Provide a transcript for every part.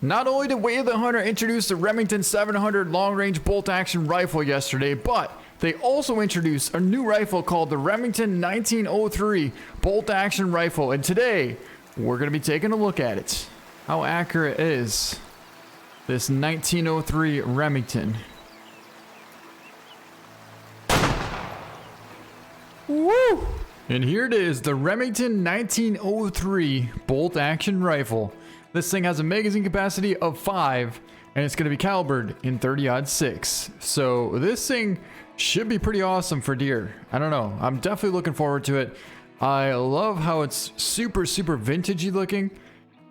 Not only did Way of the Hunter introduce the Remington 700 long-range bolt-action rifle yesterday, but they also introduced a new rifle called the Remington 1903 bolt-action rifle, and today we're going to be taking a look at it. How accurate is this 1903 Remington? Woo! And here it is, the Remington 1903 bolt-action rifle. This thing has a magazine capacity of 5, and it's going to be calibered in 30-06. So this thing should be pretty awesome for deer. I don't know. I'm definitely looking forward to it. I love how it's super vintagey looking,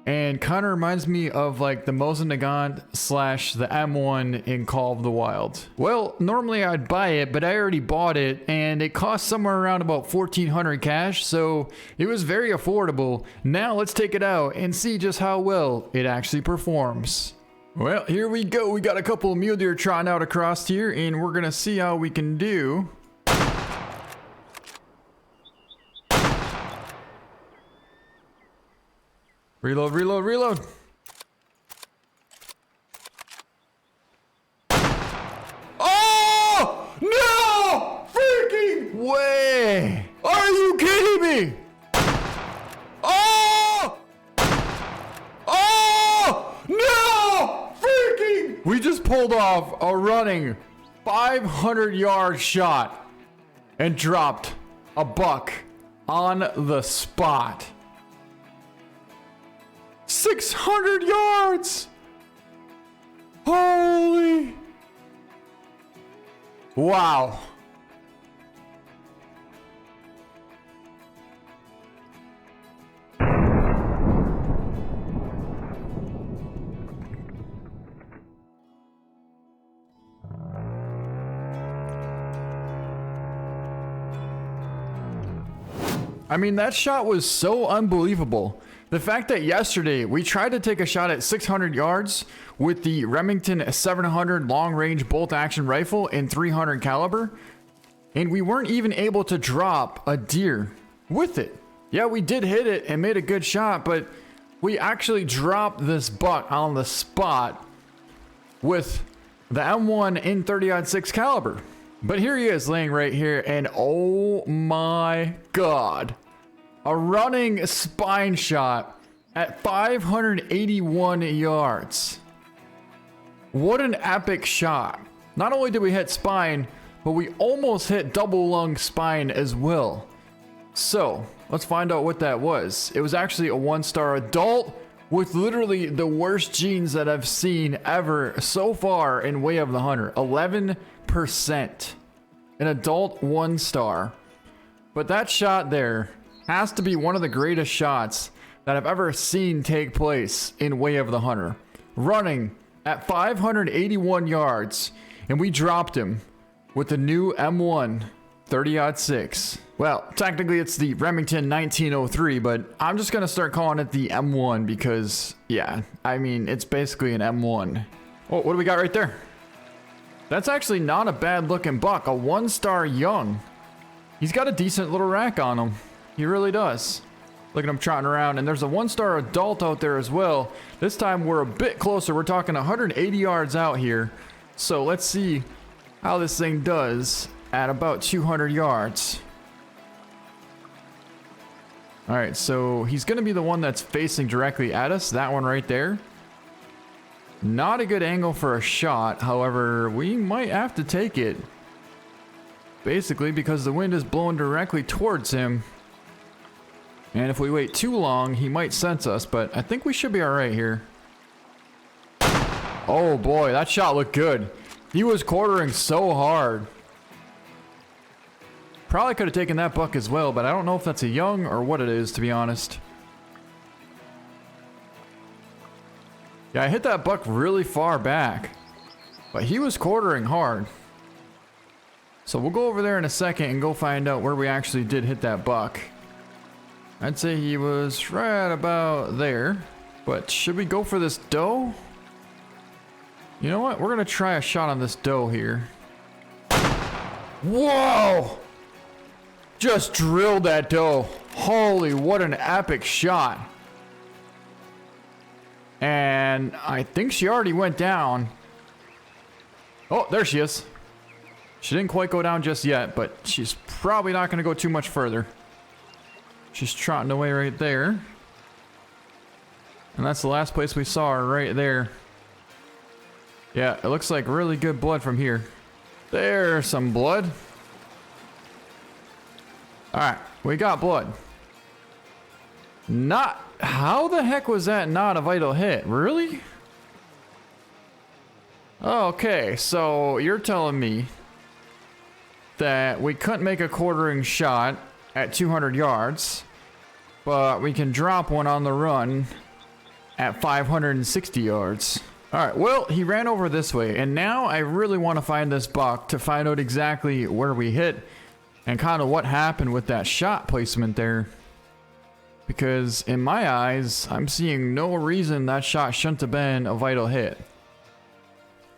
and kind of reminds me of like the Mosin Nagant / the M1 in Call of the Wild. Well, normally I'd buy it, but I already bought it, and it cost somewhere around about 1,400 cash, so it was very affordable. Now let's take it out and see just how well it actually performs. Well, here we go. We got a couple of mule deer trotting out across here, and we're gonna see how we can do. Reload, reload, reload. Oh! No! Freaking way! Are you kidding me? Oh! Oh! No! Freaking! We just pulled off a running 500-yard shot and dropped a buck on the spot. 600 yards! Holy! Wow. I mean, that shot was so unbelievable. The fact that yesterday we tried to take a shot at 600 yards with the Remington 700 long-range bolt-action rifle in 300 caliber, and we weren't even able to drop a deer with it. Yeah, we did hit it and made a good shot, but we actually dropped this buck on the spot with the M1 in 30-06 caliber. But here he is laying right here, and oh my god. A running spine shot at 581 yards. What an epic shot. Not only did we hit spine, but we almost hit double lung spine as well. So, let's find out what that was. It was actually a 1-star adult with literally the worst genes that I've seen ever so far in Way of the Hunter. 11%. An adult 1-star. But that shot there has to be one of the greatest shots that I've ever seen take place in Way of the Hunter. Running at 581 yards, and we dropped him with the new M1 30-06. Well, technically it's the Remington 1903, but I'm just gonna start calling it the M1 because, yeah, I mean, it's basically an M1. Oh, what do we got right there? That's actually not a bad looking buck, a 1-star young. He's got a decent little rack on him. He really does. Look at him trotting around, and there's a 1-star adult out there as well. This time we're a bit closer. We're talking 180 yards out here. So let's see how this thing does at about 200 yards. All right, so he's gonna be the one that's facing directly at us. That one right there. Not a good angle for a shot. However, we might have to take it. Basically, because the wind is blowing directly towards him. And if we wait too long, he might sense us, but I think we should be all right here. Oh boy, that shot looked good. He was quartering so hard. Probably could have taken that buck as well, but I don't know if that's a young or what it is, to be honest. Yeah, I hit that buck really far back, but he was quartering hard. So we'll go over there in a second and go find out where we actually did hit that buck. I'd say he was right about there, but should we go for this doe? You know what? We're gonna try a shot on this doe here. Whoa! Just drilled that doe. Holy, what an epic shot. And I think she already went down. Oh, there she is. She didn't quite go down just yet, but she's probably not going to go too much further. She's trotting away right there. And that's the last place we saw her, right there. Yeah, it looks like really good blood from here. There's some blood. Alright, we got blood. Not... How the heck was that not a vital hit? Really? Okay, so you're telling me that we couldn't make a quartering shot at 200 yards, but we can drop one on the run at 560 yards. Alright, well, he ran over this way, and now I really want to find this buck to find out exactly where we hit and kind of what happened with that shot placement there. Because in my eyes, I'm seeing no reason that shot shouldn't have been a vital hit.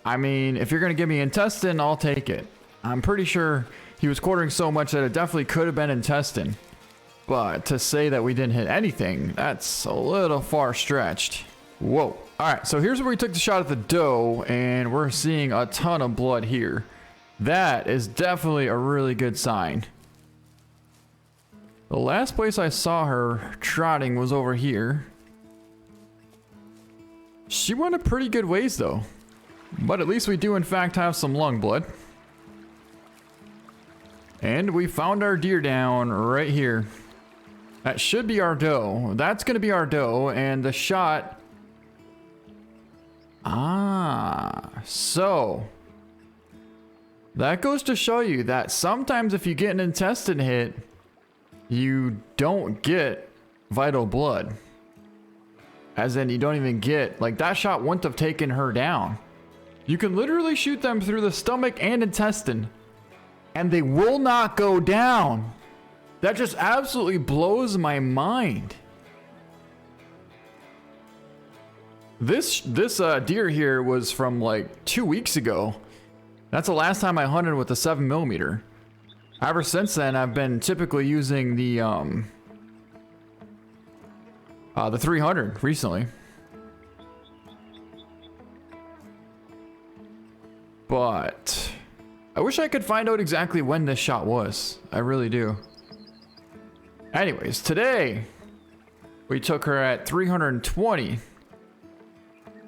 I mean, if you're going to give me intestine, I'll take it. I'm pretty sure he was quartering so much that it definitely could have been intestine. But to say that we didn't hit anything, that's a little far stretched. Whoa. Alright, so here's where we took the shot at the doe, and we're seeing a ton of blood here. That is definitely a really good sign. The last place I saw her trotting was over here. She went a pretty good ways though. But at least we do in fact have some lung blood. And we found our deer down right here. That should be our doe. That's going to be our doe, and the shot... So... That goes to show you that sometimes if you get an intestine hit, you don't get vital blood. As in, you don't even get... Like, that shot wouldn't have taken her down. You can literally shoot them through the stomach and intestine, and they will not go down. That just absolutely blows my mind. This deer here was from like 2 weeks ago. That's the last time I hunted with a 7mm. Ever since then, I've been typically using the 300 recently. But I wish I could find out exactly when this shot was. I really do. Anyways, today we took her at 320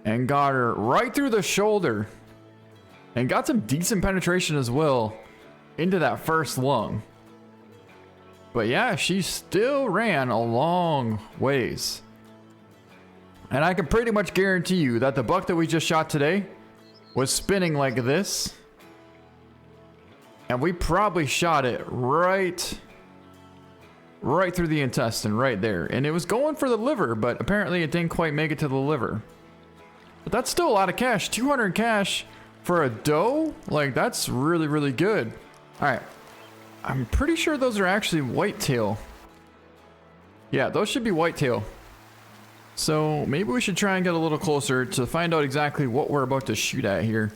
and got her right through the shoulder and got some decent penetration as well into that first lung. But yeah, she still ran a long ways. And I can pretty much guarantee you that the buck that we just shot today was spinning like this. And we probably shot it right through the intestine right there. And it was going for the liver, but apparently it didn't quite make it to the liver. But that's still a lot of cash. 200 cash for a doe? Like, that's really, really good. Alright. I'm pretty sure those are actually whitetail. Yeah, those should be whitetail. So maybe we should try and get a little closer to find out exactly what we're about to shoot at here.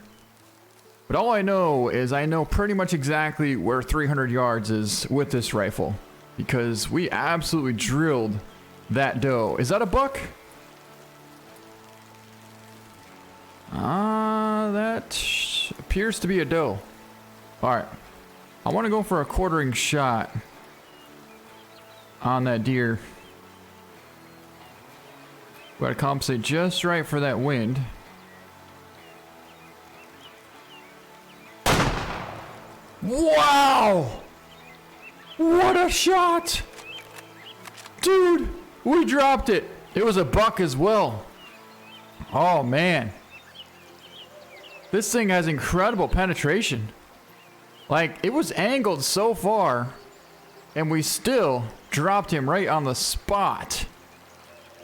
But all I know is I know pretty much exactly where 300 yards is with this rifle. Because we absolutely drilled that doe. Is that a buck? That appears to be a doe. Alright. I want to go for a quartering shot on that deer. Gotta compensate just right for that wind. Wow! What a shot! Dude, we dropped it. It was a buck as well. Oh man. This thing has incredible penetration. Like, it was angled so far, and we still dropped him right on the spot.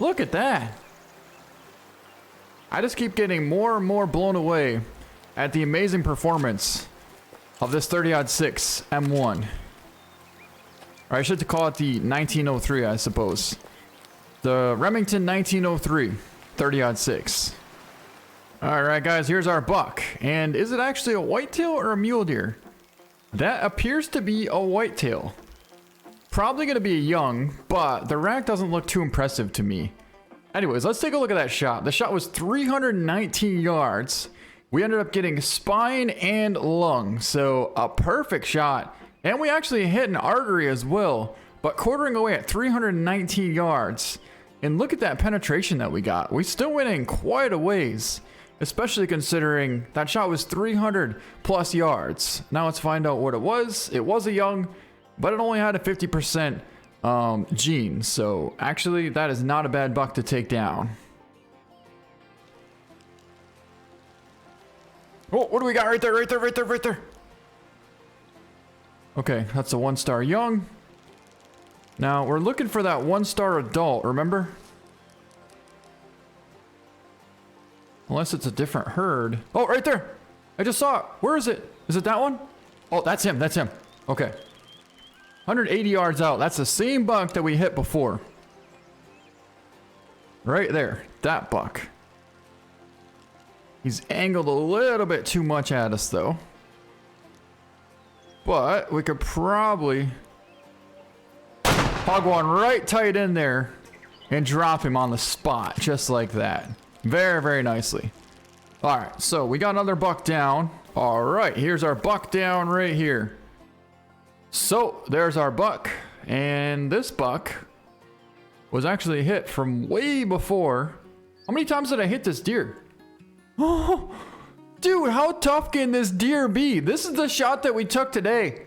Look at that. I just keep getting more and more blown away at the amazing performance of this 30-06 M1. Or I should call it the 1903, I suppose. The Remington 1903 30-06. Alright guys, here's our buck. And is it actually a whitetail or a mule deer? That appears to be a whitetail. Probably going to be a young, but the rack doesn't look too impressive to me. Anyways, let's take a look at that shot. The shot was 319 yards. We ended up getting spine and lung, so a perfect shot. And we actually hit an artery as well, but quartering away at 319 yards. And look at that penetration that we got. We still went in quite a ways, especially considering that shot was 300 plus yards. Now let's find out what it was. It was a young, but it only had a 50% gene. So actually that is not a bad buck to take down. Oh, what do we got right there, right there, right there, right there? Okay, that's a 1-star young. Now we're looking for that 1-star adult, remember? Unless it's a different herd. Oh, right there. I just saw it. Where is it? Is it that one? Oh, that's him. That's him. Okay. 180 yards out. That's the same buck that we hit before. Right there. That buck. He's angled a little bit too much at us, though. But we could probably hog one right tight in there and drop him on the spot, just like that. Very, very nicely. All right, so we got another buck down. All right, here's our buck down right here. So there's our buck. And this buck was actually hit from way before. How many times did I hit this deer? Oh, dude, how tough can this deer be? This is the shot that we took today.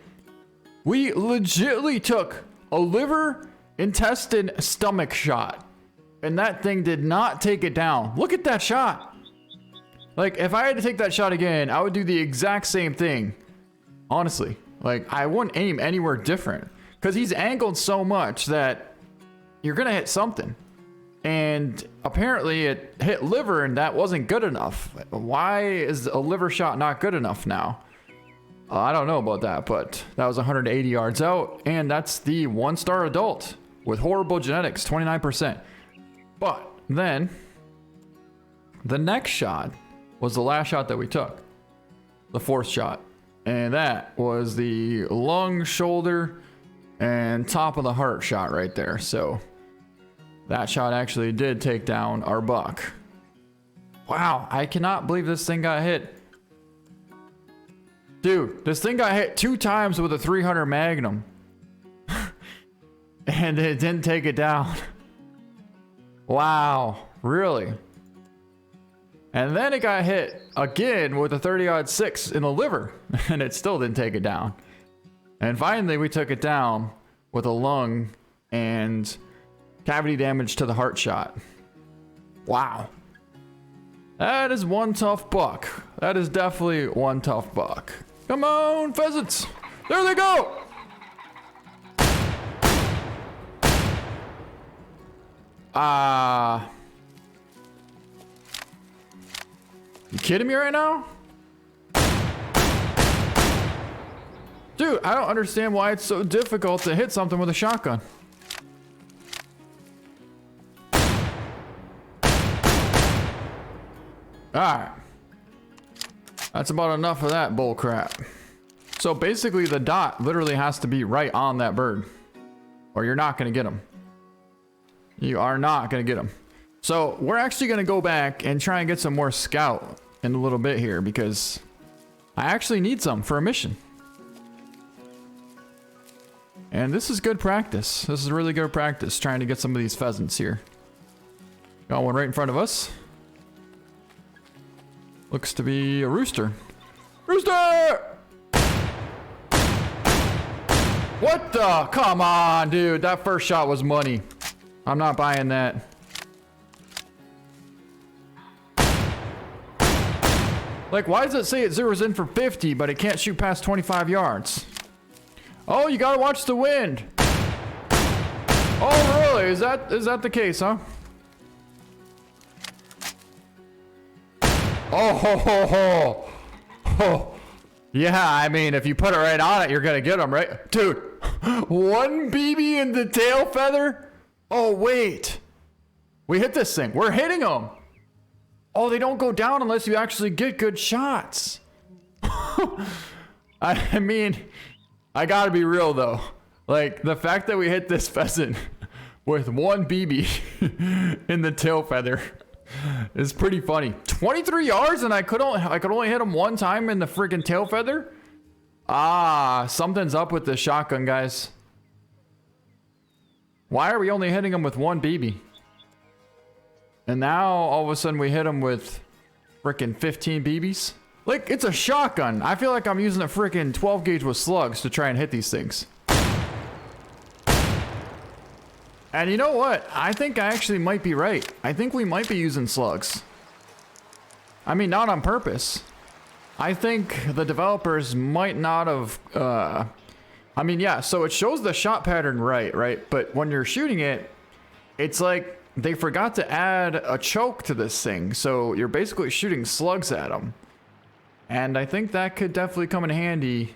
We legitimately took a liver, intestine, stomach shot. And that thing did not take it down. Look at that shot. Like, if I had to take that shot again, I would do the exact same thing. Honestly. Like, I wouldn't aim anywhere different. Because he's angled so much that you're going to hit something. And apparently it hit liver and that wasn't good enough. Why is a liver shot not good enough now? I don't know about that, but that was 180 yards out. And that's the 1-star adult with horrible genetics, 29%. But then the next shot was the last shot that we took, the 4th shot. And that was the lung, shoulder, and top of the heart shot right there. So that shot actually did take down our buck. Wow, I cannot believe this thing got hit. Dude, this thing got hit 2 times with a 300 Magnum. And it didn't take it down. Wow, really? And then it got hit again with a 30-06 in the liver, and it still didn't take it down. And finally, we took it down with a lung and cavity damage to the heart shot. Wow. That is one tough buck. That is definitely one tough buck. Come on, pheasants. There they go. You kidding me right now? Dude, I don't understand why it's so difficult to hit something with a shotgun. Alright. That's about enough of that bull crap. So basically the dot literally has to be right on that bird, or you're not going to get him. You are not going to get him. So we're actually going to go back and try and get some more scout in a little bit here, because I actually need some for a mission. And this is good practice. This is really good practice trying to get some of these pheasants here. Got one right in front of us. Looks to be a rooster. Rooster! What the? Come on, dude. That first shot was money. I'm not buying that. Like, why does it say it zeroes in for 50, but it can't shoot past 25 yards? Oh, you gotta watch the wind. Oh, really? Is that the case, huh? Oh, ho, ho, ho. Oh. Yeah, I mean, if you put it right on it, you're gonna get them, right? Dude, 1 BB in the tail feather? Oh, wait. We hit this thing. We're hitting them. Oh, they don't go down unless you actually get good shots. I mean, I gotta be real, though. Like, the fact that we hit this pheasant with 1 BB in the tail feather. It's pretty funny. 23 yards and I could only hit him 1 time in the freaking tail feather? Ah, something's up with the shotgun, guys. Why are we only hitting him with 1 BB? And now all of a sudden we hit him with freaking 15 BBs? Like, it's a shotgun. I feel like I'm using a freaking 12 gauge with slugs to try and hit these things. And you know what? I think I actually might be right. I think we might be using slugs. I mean, not on purpose. I think the developers might not have, I mean, yeah, so it shows the shot pattern right? But when you're shooting it, it's like they forgot to add a choke to this thing. So you're basically shooting slugs at them. And I think that could definitely come in handy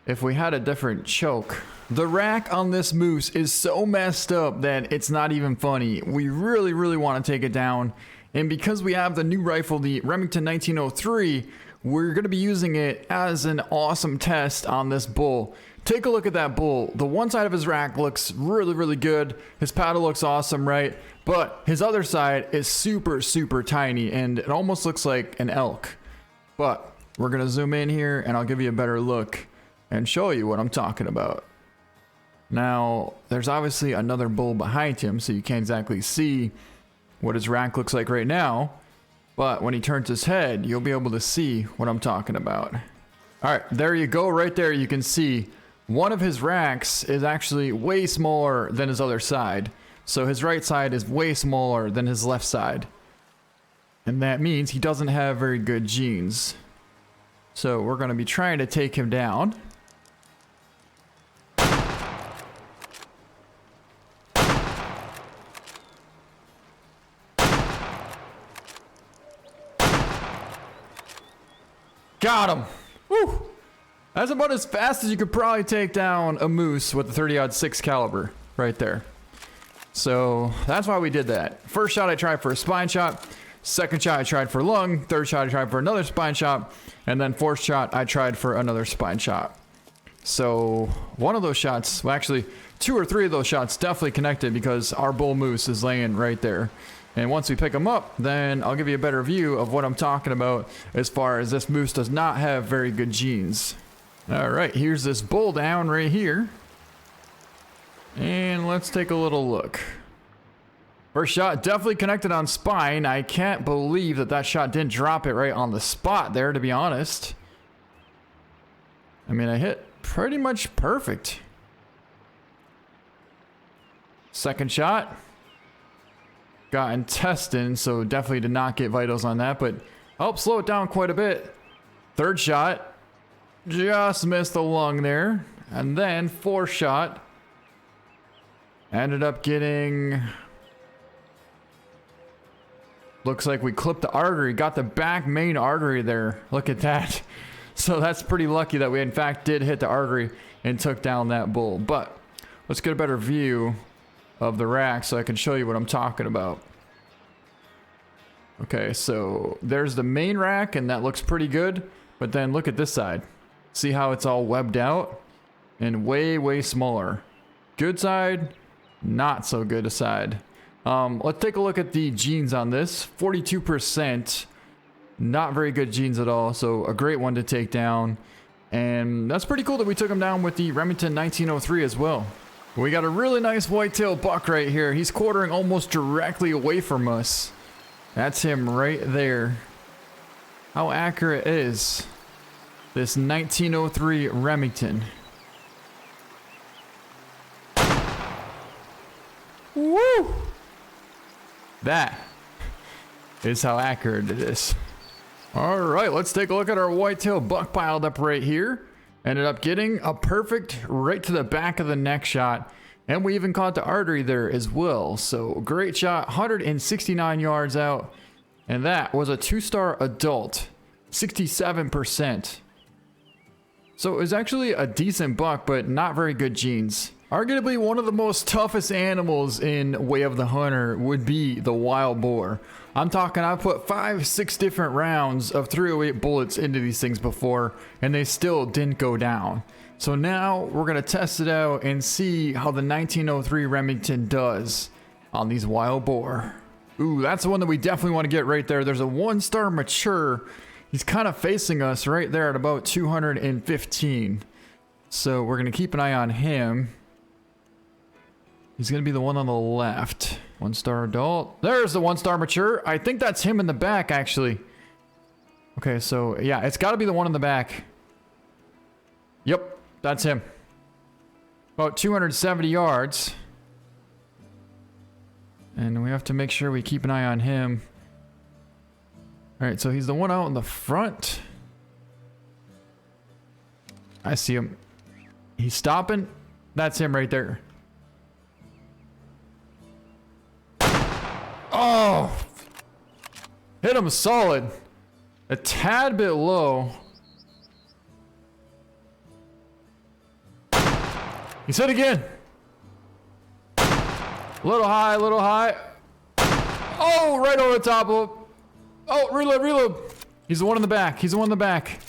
if we had a different choke. The rack on this moose is so messed up that it's not even funny. We really want to take it down. And because we have the new rifle, the Remington 1903, we're going to be using it as an awesome test on this bull. Take a look at that bull. The one side of his rack looks really good. His paddle looks awesome, right? But his other side is super tiny and it almost looks like an elk. But we're going to zoom in here and I'll give you a better look and show you what I'm talking about. Now, there's obviously another bull behind him, so you can't exactly see what his rack looks like right now. But when he turns his head, you'll be able to see what I'm talking about. All right, there you go. Right there, you can see one of his racks is actually way smaller than his other side. So his right side is way smaller than his left side. And that means he doesn't have very good genes. So we're going to be trying to take him down. Got him. Woo. That's about as fast as you could probably take down a moose with a 30-06 caliber right there. So that's why we did that. First shot I tried for a spine shot. Second shot I tried for lung. Third shot I tried for another spine shot. And then fourth shot I tried for another spine shot. So one of those shots, well actually 2 or 3 of those shots definitely connected because our bull moose is laying right there. And once we pick him up, then I'll give you a better view of what I'm talking about as far as this moose does not have very good genes. All right, here's this bull down right here. And let's take a little look. First shot definitely connected on spine. I can't believe that that shot didn't drop it right on the spot there, to be honest. I mean, I hit pretty much perfect. Second shot. Got intestine, so definitely did not get vitals on that, but helped slow it down quite a bit. Third shot, just missed the lung there. And then fourth shot, ended up getting, looks like we clipped the artery, got the back main artery there. Look at that. So that's pretty lucky that we in fact did hit the artery and took down that bull. But let's get a better view of the rack so I can show you what I'm talking about. Okay, so there's the main rack and that looks pretty good, but then look at this side. See how it's all webbed out and way smaller. Good side, not so good a side. Let's take a look at the genes on this. 42%, not very good genes at all, so a great one to take down. And that's pretty cool that we took him down with the Remington 1903 as well. We got a really nice whitetail buck right here. He's quartering almost directly away from us. That's him right there. How accurate is this 1903 Remington? Woo! That is how accurate it is. All right, let's take a look at our whitetail buck piled up right here. Ended up getting a perfect right to the back of the neck shot. And we even caught the artery there as well. So great shot, 169 yards out. And that was a 2-star adult, 67%. So it was actually a decent buck, but not very good genes. Arguably one of the most toughest animals in Way of the Hunter would be the wild boar. I'm talking, I put 5-6 different rounds of 308 bullets into these things before, and they still didn't go down. So now we're gonna test it out and see how the 1903 Remington does on these wild boar. Ooh, that's the one that we definitely want to get right there. There's a 1-star mature. He's kind of facing us right there at about 215. So we're gonna keep an eye on him. He's gonna be the one on the left. 1-star adult. There's the 1-star mature. I think that's him in the back, actually. Okay, so yeah, it's gotta be the one in the back. Yep, that's him. About 270 yards. And we have to make sure we keep an eye on him. Alright, so he's the one out in the front. I see him. He's stopping. That's him right there. Oh! Hit him solid. A tad bit low. He's hit again. Little high, little high. Oh, right over the top of him. Oh, reload, reload. He's the one in the back. He's the one in the back.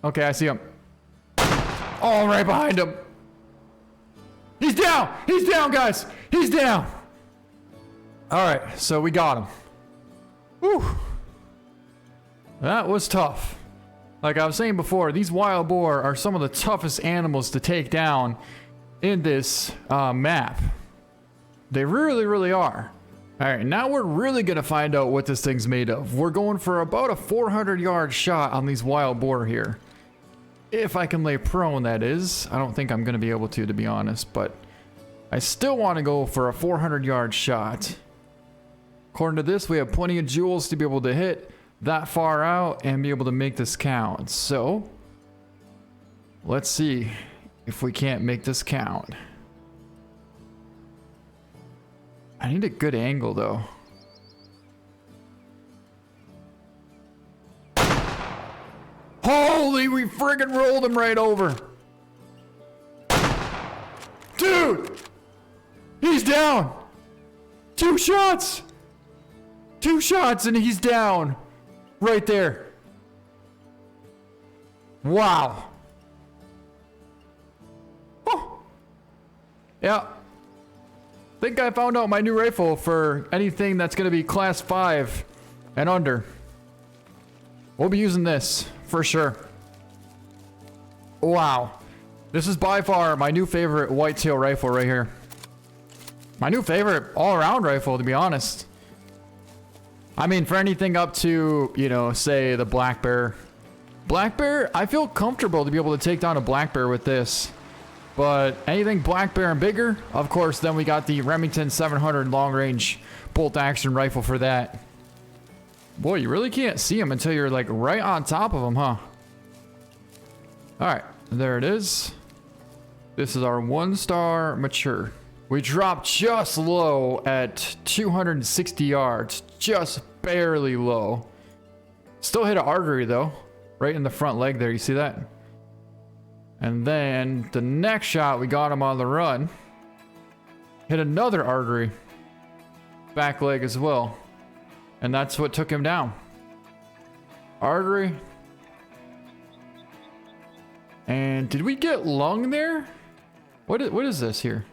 Okay, I see him. Oh, right behind him. He's down. He's down, guys. He's down. All right, so we got him. Whew. That was tough. Like I was saying before, these wild boar are some of the toughest animals to take down in this map. They really, really are. All right, now we're really gonna find out what this thing's made of. We're going for about a 400-yard shot on these wild boar here. If I can lay prone, that is. I don't think I'm gonna be able to be honest, but I still want to go for a 400-yard shot. According to this, we have plenty of jewels to be able to hit that far out and be able to make this count. So, let's see if we can't make this count. I need a good angle though. Holy, we friggin' rolled him right over. Dude! He's down! 2 shots! 2 shots and he's down. Right there. Wow. Oh. Yeah. Think I found out my new rifle for anything that's going to be class 5 and under. We'll be using this for sure. Wow. This is by far my new favorite whitetail rifle right here. My new favorite all-around rifle, to be honest. I mean, for anything up to, you know, say the black bear. Black bear, I feel comfortable to be able to take down a black bear with this. But anything black bear and bigger, of course, then we got the Remington 700 long range bolt action rifle for that. Boy, you really can't see him until you're like right on top of him, huh? All right, there it is. This is our 1-star mature. We dropped just low at 260 yards, just barely low. Still hit an artery though, right in the front leg there, you see that? And then the next shot, we got him on the run. Hit another artery, back leg as well. And that's what took him down. Artery. And did we get lung there? What is this here?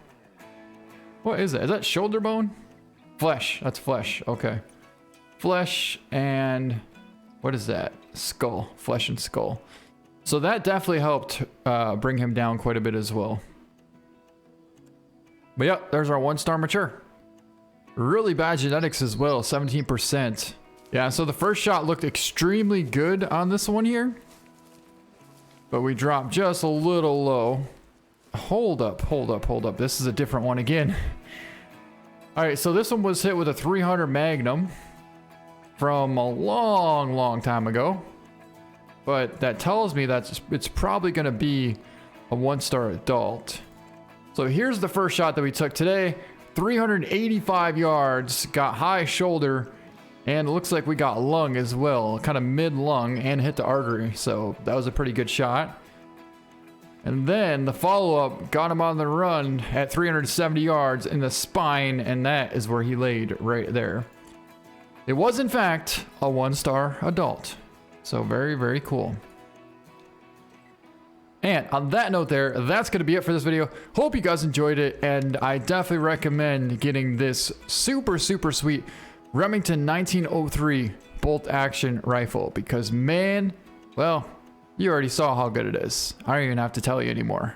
What is that? Is that shoulder bone? Flesh. That's flesh. Okay. Flesh and what is that? Skull. Flesh and skull. So that definitely helped bring him down quite a bit as well. But yeah, there's our 1-star mature. Really bad genetics as well, 17%. Yeah, so the first shot looked extremely good on this one here. But we dropped just a little low. Hold up. This is a different one again. All right, so this one was hit with a 300 Magnum from a long, long time ago. But that tells me that it's probably going to be a 1-star adult. So here's the first shot that we took today. 385 yards, got high shoulder, and it looks like we got lung as well, kind of mid lung, and hit the artery. So that was a pretty good shot. And then the follow-up got him on the run at 370 yards in the spine, and that is where he laid right there. It was, in fact, a 1-star adult. So very, very cool. And on that note there, that's going to be it for this video. Hope you guys enjoyed it, and I definitely recommend getting this super, super sweet Remington 1903 bolt-action rifle because, man, well, you already saw how good it is. I don't even have to tell you anymore.